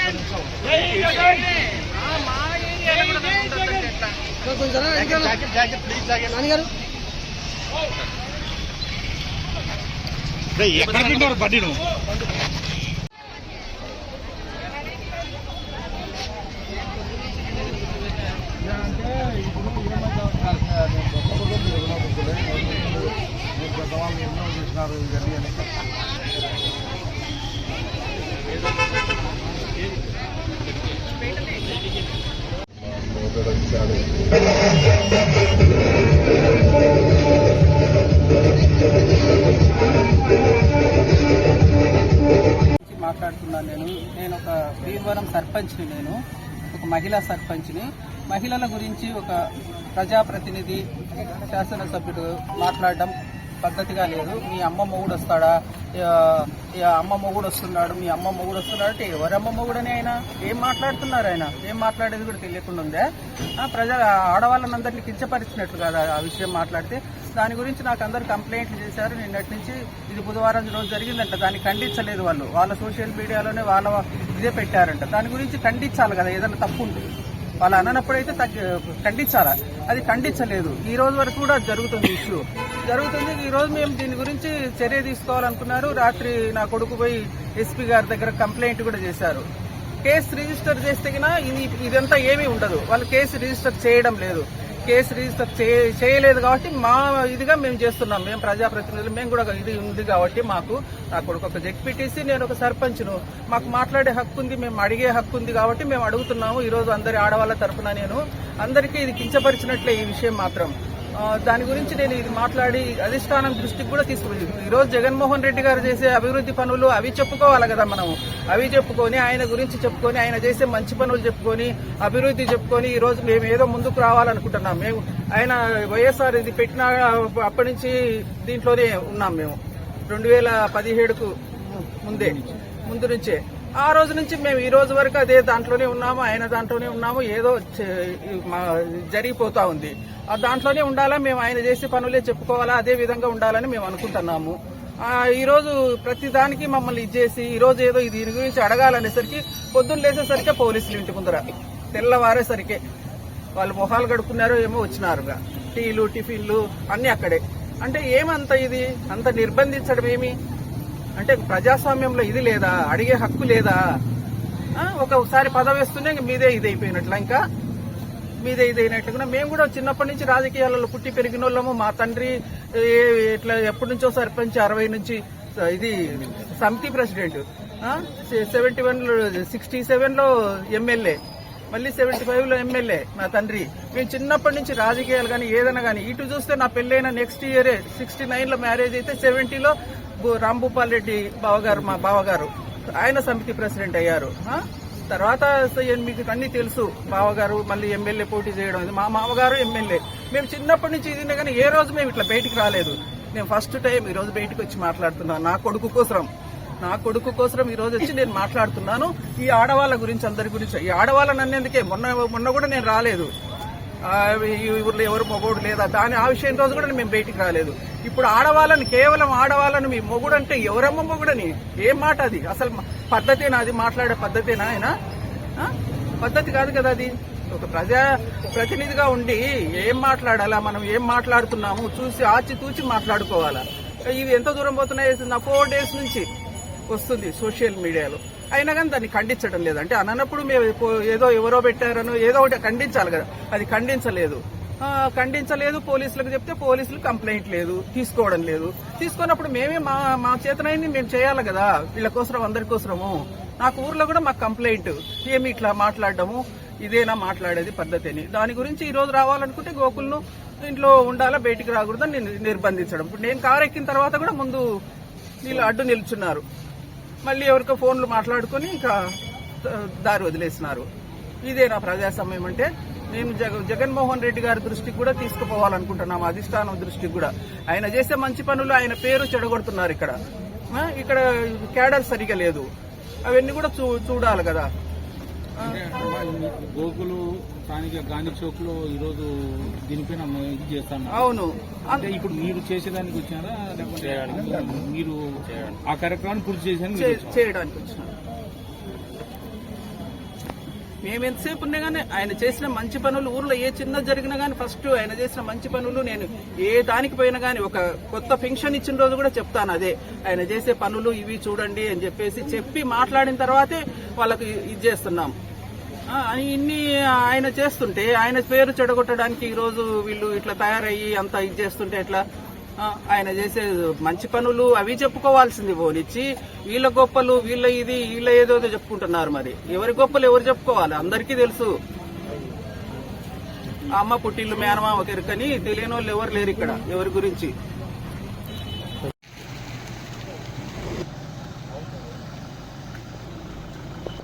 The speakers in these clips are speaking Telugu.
బండి పెద్దవాళ్ళు ఎన్నో చేసినారు ఇవన్నీ అని మాట్లాడుతున్నాను. నేను ఒక వీరవరం సర్పంచ్ని, నేను ఒక మహిళా సర్పంచ్ని. మహిళల గురించి ఒక ప్రజాప్రతినిధి శాసనసభ్యుడు మాట్లాడడం పద్ధతిగా లేదు. మీ అమ్మ మొగుడు వస్తాడా, అమ్మ మొగుడు వస్తున్నాడు, మీ అమ్మ మొగుడు వస్తున్నాడు అంటే ఎవరమ్మ మొగుడని ఆయన ఏం మాట్లాడుతున్నారు? ఆయన ఏం మాట్లాడేది కూడా తెలియకుండా ఉందే. ఆడవాళ్ళనందరినీ కించపరిచినట్లు కదా ఆ విషయం మాట్లాడితే. దాని గురించి నాకు అందరు కంప్లైంట్లు చేశారు. నిన్నటి నుంచి ఇది బుధవారం రోజు జరిగిందంట. దాన్ని ఖండించలేదు వాళ్ళు. వాళ్ళ సోషల్ మీడియాలోనే వాళ్ళ ఇదే పెట్టారంట. దాని గురించి ఖండించాలి కదా, ఏదైనా తప్పు ఉంటుంది. వాళ్ళు అననప్పుడైతే ఖండించాలా, అది ఖండించలేదు. ఈ రోజు వరకు కూడా జరుగుతుంది, ఇష్యూ జరుగుతుంది. ఈ రోజు మేము దీని గురించి చర్య తీసుకోవాలనుకున్నారు. రాత్రి నా కొడుకు పోయి ఎస్పీ గారి దగ్గర కంప్లైంట్ కూడా చేశారు. కేసు రిజిస్టర్ చేస్తే ఇదంతా ఏమీ ఉండదు. వాళ్ళు కేసు రిజిస్టర్ చేయడం లేదు. కేసు రిజిస్టర్ చేయలేదు కాబట్టి మా ఇదిగా మేము చేస్తున్నాం. మేము ప్రజాప్రతినిధులు, మేము కూడా ఇది ఉంది కాబట్టి మాకు నా కొడుకు ఒక జెడ్పీటీసీ, నేను ఒక సర్పంచ్ను. మాకు మాట్లాడే హక్కు ఉంది, మేము అడిగే హక్కు ఉంది కాబట్టి మేము అడుగుతున్నాము. ఈరోజు అందరి ఆడవాళ్ళ తరఫున నేను అందరికీ ఇది కించపరిచినట్లే ఈ విషయం మాత్రం. దాని గురించి నేను ఇది మాట్లాడి అధిష్టానం దృష్టికి కూడా తీసుకువెళ్ళి, ఈరోజు జగన్మోహన్ రెడ్డి గారు చేసే అభివృద్ధి పనులు అవి చెప్పుకోవాలి కదా మనం. అవి చెప్పుకొని ఆయన గురించి చెప్పుకొని, ఆయన చేసే మంచి పనులు చెప్పుకొని, అభివృద్ధి చెప్పుకొని ఈరోజు మేము ఏదో ముందుకు రావాలనుకుంటున్నాం. మేము ఆయన వైఎస్ఆర్ ఇది పెట్టిన అప్పటి నుంచి దీంట్లోనే ఉన్నాం. మేము 2017కు ముందు నుంచే ఆ రోజు నుంచి మేము ఈ రోజు వరకు అదే దాంట్లోనే ఉన్నాము. ఆయన దాంట్లోనే ఉన్నాము. ఏదో జరిగిపోతా ఉంది. ఆ దాంట్లోనే ఉండాలా, మేము ఆయన చేసే పనులే చెప్పుకోవాలా, అదే విధంగా ఉండాలని మేము అనుకుంటున్నాము. ఈ రోజు ప్రతి దానికి మమ్మల్ని ఇచ్చేసి ఈ రోజు ఏదో దీని గురించి అడగాలనేసరికి పొద్దున్న లేసేసరికే పోలీసులు ఇంటి ముందర తెల్లవారేసరికే వాళ్ళు మొహాలు కడుక్కున్నారో ఏమో వచ్చినారుగా. టీలు టిఫిన్లు అన్ని అక్కడే. అంటే ఏమంత ఇది అంత నిర్బంధించడం ఏమి అంటే ప్రజాస్వామ్యంలో ఇది లేదా? అడిగే హక్కు లేదా? ఒకసారి పదవి వేస్తూనే మీదే ఇదైపోయినట్లా, ఇంకా మీదే ఇదైనట్టుగా. మేము కూడా చిన్నప్పటి నుంచి రాజకీయాలలో పుట్టి పెరిగిన వాళ్ళము. మా తండ్రి ఇట్లా ఎప్పటి నుంచో సర్పంచ్, 60 నుంచి ఇది సమితి ప్రెసిడెంట్, 71లో 67లో ఎమ్మెల్యే, మళ్ళీ 75లో ఎమ్మెల్యే మా తండ్రి. మేము చిన్నప్పటి నుంచి రాజకీయాలు కానీ ఏదైనా కానీ. ఇటు చూస్తే నా పెళ్ళైన నెక్స్ట్ ఇయరే 69లో మ్యారేజ్ అయితే 70లో రాంభూపాల్ రెడ్డి బావగారు, మా బావగారు, ఆయన సమితి ప్రెసిడెంట్ అయ్యారు. తర్వాత మీకు అన్ని తెలుసు, బావగారు మళ్ళీ ఎమ్మెల్యే పోటీ చేయడం, మా మామగారు ఎమ్మెల్యే. మేము చిన్నప్పటి నుంచి ఇది కానీ ఏ రోజు మేము ఇట్లా బయటికి రాలేదు. నేను ఫస్ట్ టైం ఈ రోజు బయటకు వచ్చి మాట్లాడుతున్నాను. నా కొడుకు కోసం ఈ రోజు వచ్చి నేను మాట్లాడుతున్నాను. ఈ ఆడవాళ్ళ గురించి, అందరి గురించి. ఈ ఆడవాళ్ళని అన్నేందుకే మొన్న కూడా నేను రాలేదు. ఈ ఊర్లో ఎవరు మొగోడు లేదా దాని ఆ విషయం రోజు కూడా మేము బయటికి రాలేదు. ఇప్పుడు ఆడవాళ్ళని, కేవలం ఆడవాళ్ళని మీ మొగుడు అంటే ఎవరమ్మ మొగుడని? ఏం మాట అది? అసలు పద్ధతేనా అది? మాట్లాడే పద్ధతేనా? ఆయన పద్ధతి కాదు కదా అది. ఒక ప్రజా ప్రతినిధిగా ఉండి ఏం మాట్లాడాలా, మనం ఏం మాట్లాడుతున్నాము చూసి ఆచితూచి మాట్లాడుకోవాలా. ఇవి ఎంత దూరం పోతున్నాయి? 4 days నుంచి వస్తుంది సోషల్ మీడియాలో. అయినా కానీ దాన్ని ఖండించడం లేదు. అంటే అన్నప్పుడు మేము ఏదో ఎవరో పెట్టారనో ఏదో ఒకటి ఖండించాలి కదా, అది ఖండించలేదు. పోలీసులకు చెప్తే పోలీసులు కంప్లైంట్ లేదు, తీసుకోవడం లేదు. తీసుకున్నప్పుడు మేమే మా చేతనైంది మేము చేయాలి కదా, వీళ్ళ కోసం, అందరి కోసము. నాకు ఊర్లో కూడా మాకు కంప్లైంట్, ఏమి ఇట్లా మాట్లాడడము, ఇదేనా మాట్లాడేది పద్ధతి అని. దాని గురించి ఈ రోజు రావాలనుకుంటే గోకుల్ను ఇంట్లో ఉండాలా, బయటికి రాకూడదని నిర్బంధించడం. ఇప్పుడు నేను కారు ఎక్కిన తర్వాత కూడా ముందు వీళ్ళు అడ్డు నిల్చున్నారు. మళ్ళీ ఎవరికో ఫోన్లు మాట్లాడుకుని ఇంకా దారి వదిలేసినారు. ఇదేనా ప్రజాస్వామ్యం అంటే? నేను జగన్మోహన్ రెడ్డి గారి దృష్టికి కూడా తీసుకుపోవాలనుకుంటున్నాము, అధిష్టానం దృష్టికి కూడా. ఆయన చేసే మంచి పనులు, ఆయన పేరు చెడగొడుతున్నారు. ఇక్కడ క్యాడర్ సరిగా లేదు. అవన్నీ కూడా చూడాలి కదా. గోకులు స్థానిక గాంధీ చౌక్ లో ఈరోజు దీనిపైన ఇది చేస్తాను. అవును, అంటే ఇప్పుడు మీరు చేసేదానికి వచ్చారా, లేకపోతే మీరు ఆ కార్యక్రమాన్ని పూర్తి చేయడానికి వచ్చినారు? మేము ఎంతసేపు ఉన్నా కానీ ఆయన చేసిన మంచి పనులు, ఊర్లో ఏ చిన్న జరిగినా కానీ ఫస్ట్ ఆయన చేసిన మంచి పనులు నేను ఏ దానికి పోయినా కానీ, ఒక కొత్త పెన్షన్ ఇచ్చిన రోజు కూడా చెప్తాను అదే, ఆయన చేసే పనులు ఇవి చూడండి అని చెప్పి మాట్లాడిన తర్వాతే వాళ్ళకి ఇది చేస్తున్నాం. ఇన్ని ఆయన చేస్తుంటే ఆయన పేరు చెడగొట్టడానికి ఈరోజు వీళ్ళు ఇట్లా తయారయ్యి అంతా ఇది చేస్తుంటే ఎట్లా? ఆయన చేసే మంచి పనులు అవి చెప్పుకోవాల్సింది పోనిచ్చి వీళ్ళ గొప్పలు, వీళ్ళ ఇది, వీళ్ళ ఏదో చెప్పుకుంటున్నారు. మరి ఎవరి గొప్పలు ఎవరు చెప్పుకోవాలి? అందరికీ తెలుసు. అమ్మ పుట్టిల్లు మేనమామ కెరకని తెలియని వాళ్ళు ఎవరు లేరు ఇక్కడ ఎవరి గురించి.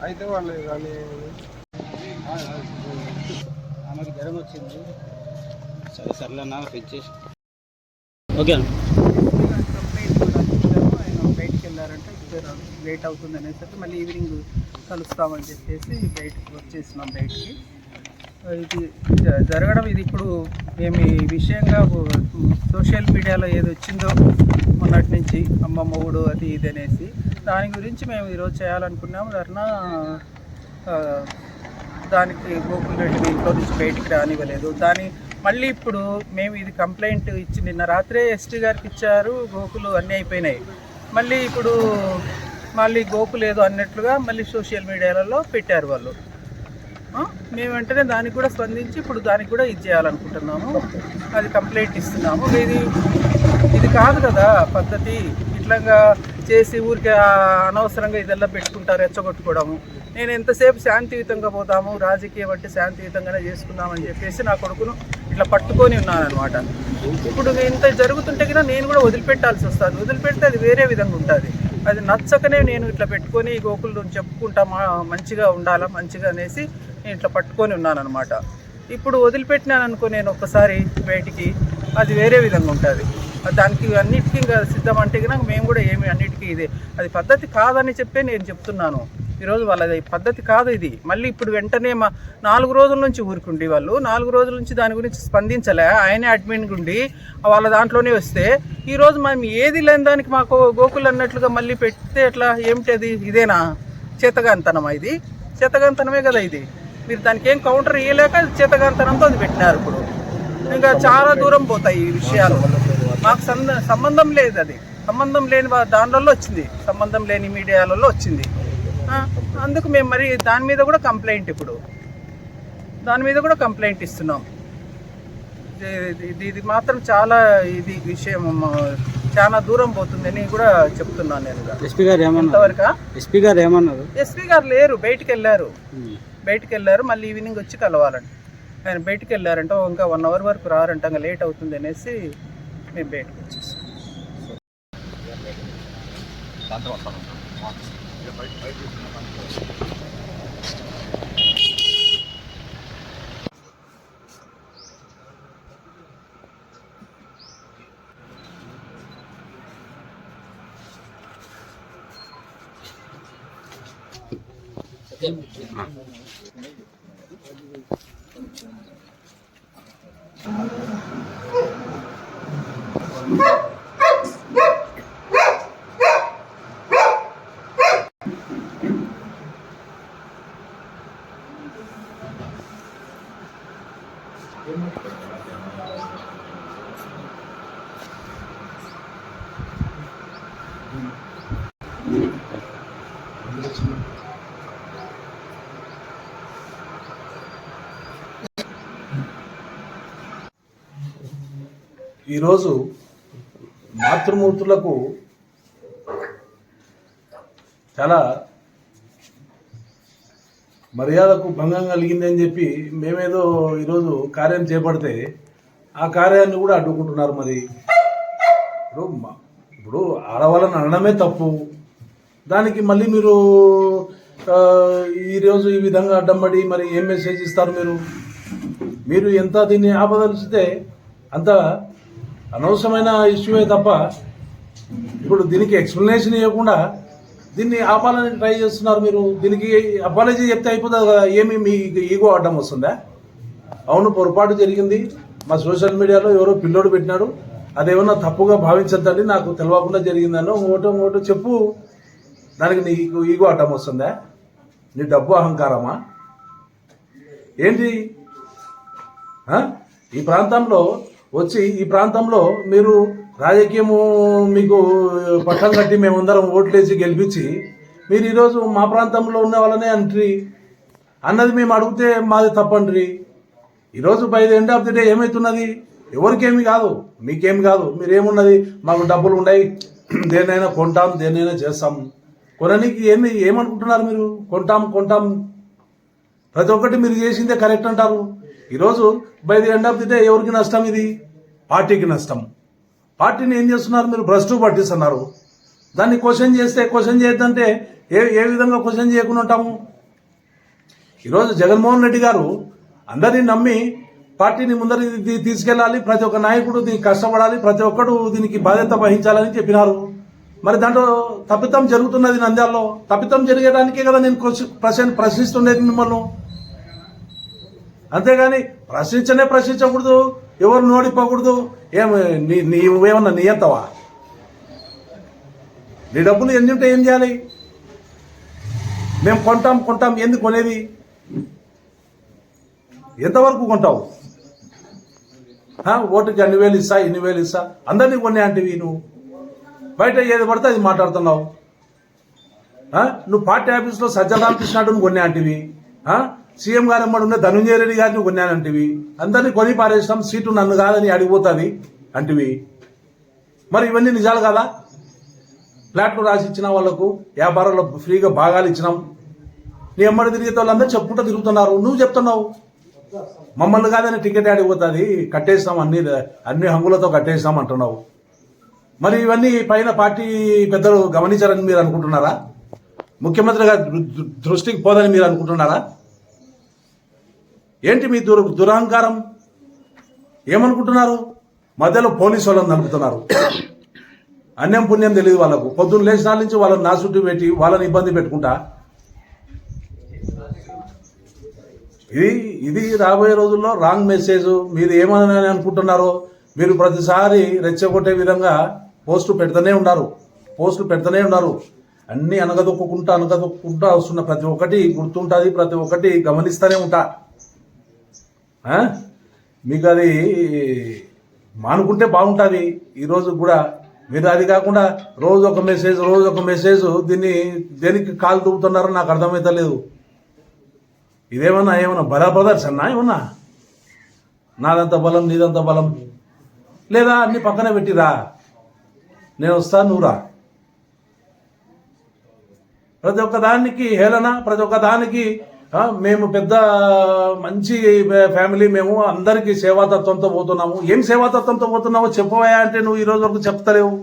అయితే వాళ్ళు కానీ ఆమెకి జ్వరం వచ్చింది. సరే అన్న పెంచేసి ఓకే. ఆయన బయటికి వెళ్ళారంటే లేట్ అవుతుంది అనేసరికి మళ్ళీ ఈవినింగ్ కలుస్తామని చెప్పేసి బయటకు వచ్చేసినాం. బయటికి ఇది జరగడం ఇది ఇప్పుడు మేము ఈ విషయంగా సోషల్ మీడియాలో ఏది వచ్చిందో మొన్నటి నుంచి అమ్మ మొగుడు అది ఇది అనేసి దాని గురించి మేము ఈరోజు చేయాలనుకున్నాము ధర్నా. దానికి గోకుల్ రెడ్డిని ఇంట్లో నుంచి బయటికి రానివ్వలేదు. దాని మళ్ళీ ఇప్పుడు మేము ఇది కంప్లైంట్ ఇచ్చి నిన్న రాత్రే ఎస్టీ గారికి ఇచ్చారు. గోకులు అన్నీ అయిపోయినాయి. మళ్ళీ ఇప్పుడు గోకులు ఏదో అన్నట్లుగా మళ్ళీ సోషల్ మీడియాలలో పెట్టారు వాళ్ళు. మేము వెంటనే దానికి కూడా స్పందించి ఇప్పుడు దానికి కూడా ఇది చేయాలనుకుంటున్నాము. అది కంప్లైంట్ ఇస్తున్నాము. ఇది కాదు కదా పద్ధతి. ఇట్లాగా చేసి ఊరికి అనవసరంగా ఇదెల్లా పెట్టుకుంటారు, రెచ్చగొట్టుకోవడము. నేను ఎంతసేపు శాంతియుతంగా పోతాము, రాజకీయం అంటే శాంతియుతంగానే చేసుకుందామని చెప్పేసి నా కొడుకును ఇట్లా పట్టుకొని ఉన్నానమాట. ఇప్పుడు ఇంత జరుగుతుంటే కన్నా నేను కూడా వదిలిపెట్టాల్సి వస్తుంది. వదిలిపెడితే అది వేరే విధంగా ఉంటుంది. అది నచ్చకనే నేను ఇట్లా పెట్టుకొని గోకులు చెప్పుకుంటా మంచిగా ఉండాలా మంచిగా అనేసి నేను ఇట్లా పట్టుకొని ఉన్నానమాట. ఇప్పుడు వదిలిపెట్టినాను అనుకో నేను ఒక్కసారి బయటికి, అది వేరే విధంగా ఉంటుంది. దానికి అన్నిటికీ ఇంకా సిద్ధం అంటే కనుక మేము కూడా ఏమి అన్నిటికీ ఇదే అది పద్ధతి కాదని చెప్పే నేను చెప్తున్నాను. ఈరోజు వాళ్ళది పద్ధతి కాదు ఇది. మళ్ళీ ఇప్పుడు వెంటనే 4 రోజుల నుంచి ఊరుకుండి వాళ్ళు 4 రోజుల నుంచి దాని గురించి స్పందించలే. ఆయనే అడ్మిన్ గుండి వాళ్ళ దాంట్లోనే వస్తే ఈరోజు మేము ఏది లేని దానికి మాకు గోకులు అన్నట్లుగా మళ్ళీ పెడితే ఎట్లా? ఏమిటి అది? ఇదేనా చేతగాంతనమా? ఇది చేతగాంతనమే కదా ఇది. మీరు దానికి ఏం కౌంటర్ ఇవ్వలేక చేతగాంతనంతో అది పెట్టినారు. ఇప్పుడు ఇంకా చాలా దూరం పోతాయి ఈ విషయాలు. మాకు సంబంధం లేదు. అది సంబంధం లేని దానిలో వచ్చింది, సంబంధం లేని మీడియాలలో వచ్చింది. అందుకు మేము మరి దాని మీద కూడా కంప్లైంట్ ఇస్తున్నాం. ఇది మాత్రం చాలా ఇది విషయం చాలా దూరం పోతుందని కూడా చెప్తున్నాను నేను. ఎస్పీ గారు ఏమన్నారు? ఎస్పీ గారు లేరు, బయటికి వెళ్ళారు. మళ్ళీ ఈవినింగ్ వచ్చి కలవాలండి. ఆయన బయటికి వెళ్ళారంట, ఇంకా 1 అవర్ వరకు రారంట, ఇంకా లేట్ అవుతుంది అనేసి మేము బయటకు వచ్చేసాం. ఈరోజు మాతృమూర్తులకు చాలా మర్యాదకు భంగం కలిగిందని చెప్పి మేమేదో ఈరోజు కార్యం చేపడితే ఆ కార్యాన్ని కూడా అడ్డుకుంటున్నారు. మరి ఇప్పుడు ఆడవాళ్ళని అనడమే తప్పు, దానికి మళ్ళీ మీరు ఈరోజు ఈ విధంగా అడ్డంపడి మరి ఏం మెసేజ్ ఇస్తారు? మీరు ఎంత దీన్ని ఆపదలిస్తే అంత అనవసరమైన ఇష్యూయే తప్ప ఇప్పుడు దీనికి ఎక్స్ప్లెనేషన్ ఇవ్వకుండా దీన్ని ఆపాలని ట్రై చేస్తున్నారు. మీరు దీనికి అపాలజీ చెప్తే అయిపోతుంది కదా. ఏమి మీ ఈగో అడ్డం వస్తుందా? అవును, పొరపాటు జరిగింది, మా సోషల్ మీడియాలో ఎవరో పిల్లోడు పెట్టినాడు, అదేమన్నా తప్పుగా భావించద్దండి, నాకు తెలియకుండా జరిగిందనో ఓటో చెప్పు. దానికి నీకు ఈగో అడ్డం వస్తుందా? నీ డబ్బు అహంకారమా? ఏంటి ఈ ప్రాంతంలో వచ్చి ఈ ప్రాంతంలో మీరు రాజకీయము మీకు పట్టం కట్టి మేమందరం ఓట్లేసి గెలిపించి మీరు ఈరోజు మా ప్రాంతంలో ఉన్న వాళ్ళనే అంటారు అన్నది మేము అడిగితే మాది తప్పండ్రి. ఈరోజు by the end of the day ఏమవుతున్నది? ఎవరికేమి కాదు, మీకేమి కాదు. మీరేమున్నది, మాకు డబ్బులు ఉన్నాయి, దేన్నైనా కొంటాం, దేన్నైనా చేస్తాం. కొననికి ఏమనుకుంటున్నారు మీరు? కొంటాం ప్రతి ఒక్కటి మీరు చేసిందే కరెక్ట్ అంటారు. ఈరోజు by the end of the day ఎవరికి నష్టం? ఇది పార్టీకి నష్టం. పార్టీని ఏం చేస్తున్నారు మీరు? భ్రష్టు పట్టిస్తున్నారు. దాన్ని క్వశ్చన్ చేయొద్దంటే ఏ విధంగా క్వశ్చన్ చేయకుండా ఉంటాము? ఈరోజు జగన్మోహన్ రెడ్డి గారు అందరినీ నమ్మి పార్టీని ముందరికి తీసుకెళ్ళాలి, ప్రతి ఒక్క నాయకుడు దీనికి కష్టపడాలి, ప్రతి ఒక్కడు దీనికి బాధ్యత వహించాలని చెప్పినారు. మరి దాంట్లో తప్పిదం జరుగుతున్నది నంద్యాలలో. తప్పిదం జరిగేదానికే కదా నేను ప్రశ్నిస్తుండేది మిమ్మల్ని. అంతేగాని ప్రశ్నించకూడదు, ఎవరు నోడిపోకూడదు. నీవేమన్నా నియంతవా? నీ డబ్బులు ఎన్ని ఉంటే ఏం చేయాలి? మేము కొంటాం ఎందుకు కొనేది? ఎంతవరకు కొంటావు? ఓటుకి 2,000 ఇస్తా, 2,000 ఇస్తా, అందరినీ కొనే అంటివి నువ్వు. బయట ఏది పడితే అది మాట్లాడుతున్నావు. నువ్వు పార్టీ ఆఫీస్లో సజ్జల రామకృష్ణను కొనే అంటివి. సీఎం గారు అమ్మడు ఉన్న ధనుంజయ రెడ్డి గారిని కొన్నానంటివి. అందరినీ కొని పారేస్తాం, సీటు నన్ను కాదని అడిగిపోతుంది అంటివి. మరి ఇవన్నీ నిజాలు కదా? ఫ్లాట్లు రాసి ఇచ్చిన వాళ్ళకు, వ్యాపారంలో ఫ్రీగా భాగాలు ఇచ్చినాం. నీ అమ్మడి తిరిగే వాళ్ళందరూ చెప్పుకుంటూ తిరుగుతున్నారు. నువ్వు చెప్తున్నావు మమ్మల్ని కాదని టికెట్ ఆడిపోతుంది, కట్టేస్తాం, అన్ని హంగులతో కట్టేస్తాం అంటున్నావు. మరి ఇవన్నీ పైన పార్టీ పెద్దలు గమనించారని మీరు అనుకుంటున్నారా? ముఖ్యమంత్రి గారి దృష్టికి పోదని మీరు అనుకుంటున్నారా? ఏంటి మీ దురహంకారం? ఏమనుకుంటున్నారు? మధ్యలో పోలీసు వాళ్ళని నలుపుతున్నారు. అన్యం పుణ్యం తెలియదు వాళ్ళకు. పొద్దున్న లేచినాల నుంచి వాళ్ళని నా చుట్టూ పెట్టి వాళ్ళని ఇబ్బంది పెట్టుకుంటా. ఇది రాబోయే రోజుల్లో రాంగ్ మెసేజ్. మీరు ఏమని అనుకుంటున్నారో, మీరు ప్రతిసారి రెచ్చగొట్టే విధంగా పోస్టులు పెడుతూనే ఉన్నారు. అన్నీ అనగదొక్కుంటా వస్తున్న ప్రతి ఒక్కటి గుర్తుంటుంది, ప్రతి ఒక్కటి గమనిస్తూనే ఉంటా. మీకు అది మానుకుంటే బాగుంటుంది. ఈరోజు కూడా మీరు అది కాకుండా రోజు ఒక మెసేజ్ దీన్ని దేనికి కాలు దూపుతున్నారో నాకు అర్థమవుతలేదు. ఏమన్నా బల బ్రదర్స్ అన్నా? ఏమన్నా నాదంత బలం నీదంత బలం లేదా? అన్ని పక్కన పెట్టిరా, నేను వస్తాను, నువ్వురా. ప్రతి ఒక్క దానికి హేళన, ప్రతి ఒక్క దానికి మేము పెద్ద మంచి ఫ్యామిలీ, మేము అందరికీ సేవాతత్వంతో పోతున్నాము. ఏం సేవాతత్వంతో పోతున్నావో చెప్పవా అంటే నువ్వు ఈరోజు వరకు చెప్తలేవు.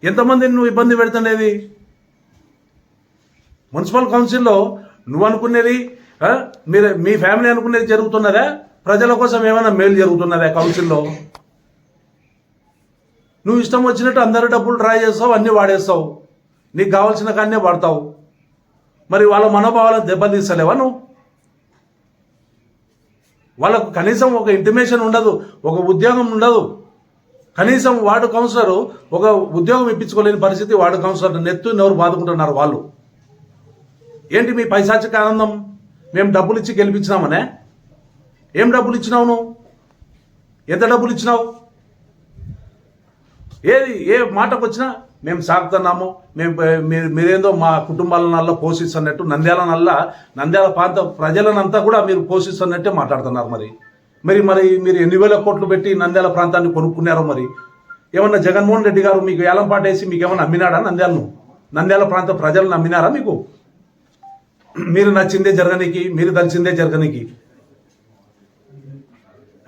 ఎంతమందిని నువ్వు ఇబ్బంది పెడుతుండేది? మున్సిపల్ కౌన్సిల్లో నువ్వు అనుకునేది, మీ ఫ్యామిలీ అనుకునేది జరుగుతున్నదా? ప్రజల కోసం ఏమైనా మేలు జరుగుతున్నదా కౌన్సిల్లో? నువ్వు ఇష్టం వచ్చినట్టు అందరి డబ్బులు డ్రా చేస్తావు, అన్నీ వాడేస్తావు, నీకు కావాల్సిన కాన్నే వాడతావు. మరి వాళ్ళ మనోభావాలను దెబ్బతీస్తలేవా నువ్వు? వాళ్ళకు కనీసం ఒక ఇంటిమేషన్ ఉండదు, ఒక ఉద్యోగం ఉండదు. కనీసం వార్డు కౌన్సిలర్ ఒక ఉద్యోగం ఇప్పించుకోలేని పరిస్థితి. వార్డు కౌన్సిలర్ నోరు బాదుకుంటున్నారు వాళ్ళు. ఏంటి మీ పైశాచిక ఆనందం? మేము డబ్బులు ఇచ్చి గెలిపించినామనే? ఏం డబ్బులు ఇచ్చినావు నువ్వు? ఎంత డబ్బులు ఇచ్చినావు? ఏ మాటకు వచ్చినా మేము సాగుతున్నాము, మీరేందో మా కుటుంబాల నల్ల పోషిస్తున్నట్టు, నంద్యాల ప్రాంత ప్రజలనంతా కూడా మీరు పోషిస్తున్నట్టే మాట్లాడుతున్నారు. మరి మీరు 2,000 కోట్లు పెట్టి నంద్యాల ప్రాంతాన్ని కొనుక్కున్నారో? మరి ఏమన్నా జగన్మోహన్ రెడ్డి గారు మీకు ఏలంపాట వేసి మీకు ఏమన్నా అమ్మినాడా? నంద్యాల ప్రాంత ప్రజలను అమ్మినారా మీకు? మీరు నచ్చిందే జరగనికి, మీరు దలిచిందే జరగనికి.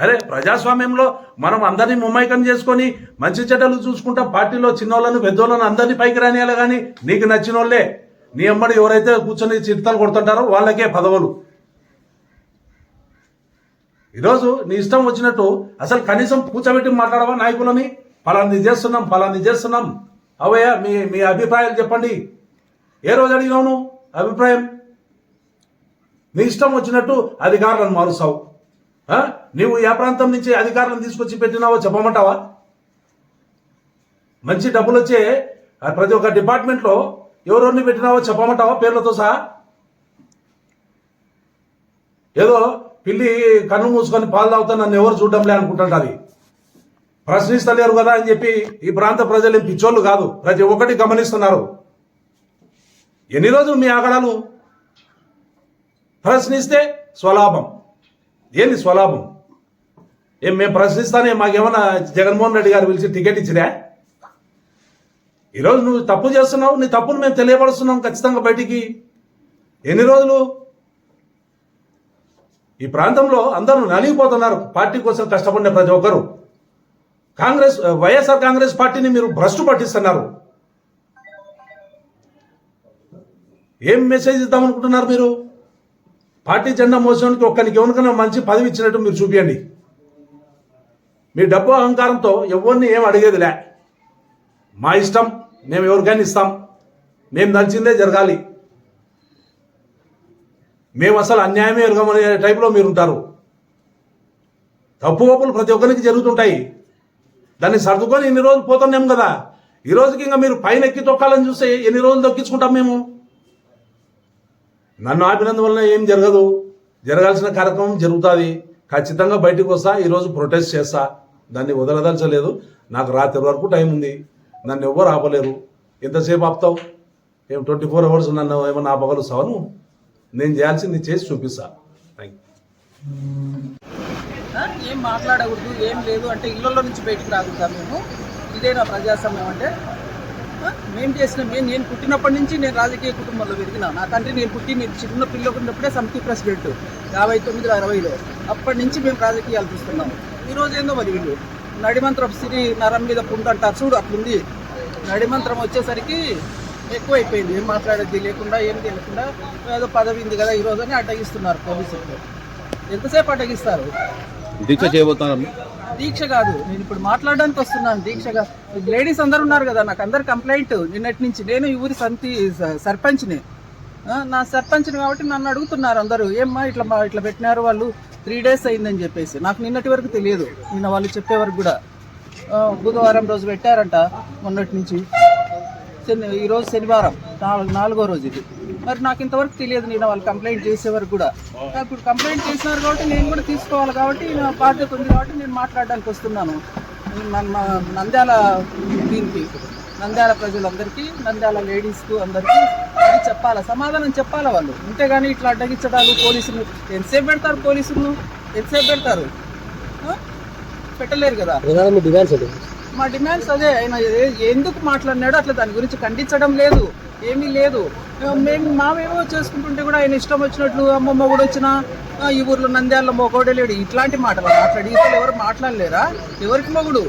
అరే ప్రజాస్వామ్యంలో మనం అందరినీ ముమ్మైకం చేసుకొని మంచి చెడ్డలు చూసుకుంటాం. పార్టీలో చిన్నోళ్ళను పెద్దోళ్ళను అందరినీ పైకి రానియాలి. కానీ నీకు నచ్చిన వాళ్ళే, నీ అమ్మడి ఎవరైతే కూర్చొని చిట్టాలు కొడుతుంటారో వాళ్ళకే పదవులు. ఈరోజు నీ ఇష్టం వచ్చినట్టు అసలు కనీసం కూర్చోబెట్టి మాట్లాడవా నాయకులని? ఫలాన్ని చేస్తున్నాం అవయ్యా మీ అభిప్రాయాలు చెప్పండి. ఏ రోజు అడిగినావు నువ్వు అభిప్రాయం? నీ ఇష్టం వచ్చినట్టు అధికారులను మారుస్తావు. నీవు ఏ ప్రాంతం నుంచి అధికారులను తీసుకొచ్చి పెట్టినావో చెప్పమంటావా? మంచి డబ్బులు వచ్చే ప్రతి ఒక్క డిపార్ట్మెంట్లో ఎవరెవరిని పెట్టినావో చెప్పమంటావా పేర్లతో సహా? ఏదో పిల్లి కన్ను మూసుకొని పాలు తాగుతా నన్ను ఎవరు చూడడంలే అనుకుంటుంటారు. ప్రశ్నిస్తలేరు కదా అని చెప్పి ఈ ప్రాంత ప్రజలు ఏం పిచ్చోళ్ళు కాదు, ప్రతి ఒక్కటి గమనిస్తున్నారు. ఎన్ని రోజులు మీ ఆగడాలు? ప్రశ్నిస్తే స్వలాభం. ఏంది స్వలాభం? ఏం మేము ప్రశ్నిస్తానే మాకేమన్నా జగన్మోహన్ రెడ్డి గారు పిలిచి టికెట్ ఇచ్చిరా? ఈరోజు నువ్వు తప్పు చేస్తున్నావు, నీ తప్పును మేము తెలియపరుస్తున్నాం ఖచ్చితంగా బయటికి. ఎన్ని రోజులు? ఈ ప్రాంతంలో అందరూ నలిగిపోతున్నారు పార్టీ కోసం కష్టపడిన ప్రతి ఒక్కరు. వైఎస్ఆర్ కాంగ్రెస్ పార్టీని మీరు భ్రష్టు పట్టిస్తున్నారు. ఏం మెసేజ్ ఇద్దామనుకుంటున్నారు మీరు? పార్టీ జెండా మోసానికి ఒక్కరికి ఎవరికైనా మంచి పదవి ఇచ్చినట్టు మీరు చూపించండి. మీ డబ్బు అహంకారంతో ఎవరిని ఏం అడిగేదిలే. మా ఇష్టం, మేము ఎవరికైనా ఇస్తాం, మేము నచ్చిందే జరగాలి, మేము అసలు అన్యాయమే ఎరగమనే టైప్లో మీరు ఉంటారు. తప్పు ఒప్పులు ప్రతి ఒక్కరికి జరుగుతుంటాయి. దాన్ని సర్దుకొని ఎన్ని రోజులు పోతున్నాం కదా. ఈ రోజుకి ఇంకా మీరు పైన ఎక్కి తొక్కాలని చూస్తే ఎన్ని రోజులు దొక్కించుకుంటాం మేము? నన్ను ఆపినందువల్ల ఏం జరగదు. జరగాల్సిన కార్యక్రమం జరుగుతుంది. ఖచ్చితంగా బయటకు వస్తా. ఈరోజు ప్రొటెస్ట్ చేస్తా. దాన్ని వదలదలచలేదు. నాకు రాత్రి వరకు టైం ఉంది. నన్ను ఎవ్వరు ఆపలేరు. ఎంతసేపు ఆపుతావు? ఏం 24 అవర్స్ నన్ను ఏమన్నా ఆపగలుస్తావా నువ్వు? నేను చేయాల్సింది చేసి చూపిస్తా. Thank you. ఏం మాట్లాడకూడదు, ఏం లేదు అంటే ఇళ్లలో నుంచి బయటకు రాకూడదా మేము? ఇదేనా ప్రజాస్వామ్యం అంటే? మేము చేసిన నేను పుట్టినప్పటి నుంచి నేను రాజకీయ కుటుంబంలో పెరిగినా. నా తండ్రి నేను చిన్న పిల్లలు ఉన్నప్పుడే సమితి ప్రెసిడెంట్ 59, 60లో. అప్పటి నుంచి మేము రాజకీయాలు చూస్తున్నాము. ఈరోజు ఏందో మరి వీళ్ళు నడిమంత్రం సిరి నరం మీద పుండు అంటారు చూడు, అట్లుంది. నడిమంత్రం వచ్చేసరికి ఎక్కువైపోయింది. ఏం మాట్లాడేది లేకుండా, ఏం తెలియకుండా ఏదో పదవి ఉంది కదా ఈరోజు అని అడ్డగిస్తున్నారు పోలీసులు. ఎంతసేపు అడ్డగిస్తారు? దీక్ష చేయబోతున్నారు. దీక్ష కాదు, నేను ఇప్పుడు మాట్లాడడానికి వస్తున్నాను. దీక్షగా లేడీస్ అందరు ఉన్నారు కదా, నాకు అందరు కంప్లైంట్ నిన్నటి నుంచి. నేను ఈ ఊరి సమితి సర్పంచ్ని, నా సర్పంచ్ని కాబట్టి నన్ను అడుగుతున్నారు అందరూ, ఏమ్మా ఇట్లా పెట్టినారు వాళ్ళు 3 days అయిందని చెప్పేసి. నాకు నిన్నటి వరకు తెలియదు, నిన్న వాళ్ళు చెప్పే వరకు కూడా. బుధవారం రోజు పెట్టారంట, మొన్నటి నుంచి. ఈరోజు శనివారం, 4వ రోజు ఇది. మరి నాకు ఇంతవరకు తెలియదు, నేను వాళ్ళు కంప్లైంట్ చేసే వరకు కూడా. ఇప్పుడు కంప్లైంట్ చేసినారు కాబట్టి నేను కూడా తీసుకోవాలి కాబట్టి, నా బాధ్యత ఉంది కాబట్టి నేను మాట్లాడడానికి వస్తున్నాను. నంద్యాల దీనికి, నంద్యాల ప్రజలందరికీ, నంద్యాల లేడీస్కు అందరికీ అది చెప్పాలా, సమాధానం చెప్పాలా వాళ్ళు. అంతేగాని ఇట్లా అడ్డగించడాలు, పోలీసులు ఎంతసేపు పెడతారు? పోలీసులు ఎంతసేపు పెడతారు? పెట్టలేరు కదా. మా డిమాండ్స్ అదే. ఆయన ఎందుకు మాట్లాడినాడో అట్లా దాని గురించి ఖండించడం లేదు, ఏమీ లేదు. మేము మావేమో చేసుకుంటుంటే కూడా ఆయన ఇష్టం వచ్చినట్లు అమ్మ మొగుడు వచ్చినా ఈ ఊర్లో నంద్యాలలో మొగోడే లేడు ఇట్లాంటి మాటలు మాట్లాడి ఇతరులు ఎవరు మాట్లాడలేరా? ఎవరికి మొగుడు?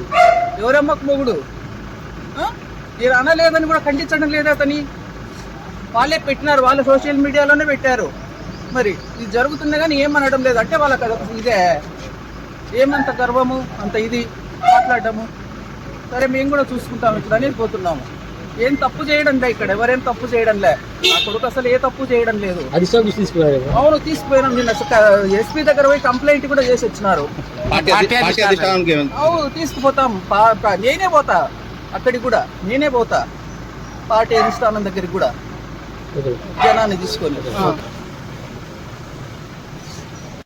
ఎవరమ్మకు మొగుడు? మీరు అనలేదని కూడా ఖండించడం లేదా? అతని వాళ్ళే పెట్టినారు, వాళ్ళు సోషల్ మీడియాలోనే పెట్టారు. మరి ఇది జరుగుతుంది కానీ ఏమనడం లేదు అంటే వాళ్ళకి అదొక ఇదే. ఏమంత గర్వము, అంత ఇది మాట్లాడటము. సరే మేము కూడా చూసుకుంటాం ఇట్లా అని పోతున్నాము. ఏం తప్పు చేయడంలే ఇక్కడ, ఎవరేం తప్పు చేయడంలే. నా కొడుకు అసలు ఏ తప్పు చేయడం లేదు. అవును, తీసుకుపోయినాం. నిన్న ఎస్పీ దగ్గర పోయి కంప్లైంట్ కూడా చేసి వచ్చినారు. అవును, తీసుకుపోతాం. నేనే పోతా అక్కడికి కూడా, నేనే పోతా పార్టీ అధిష్టానం దగ్గరికి కూడా జనాన్ని తీసుకొని.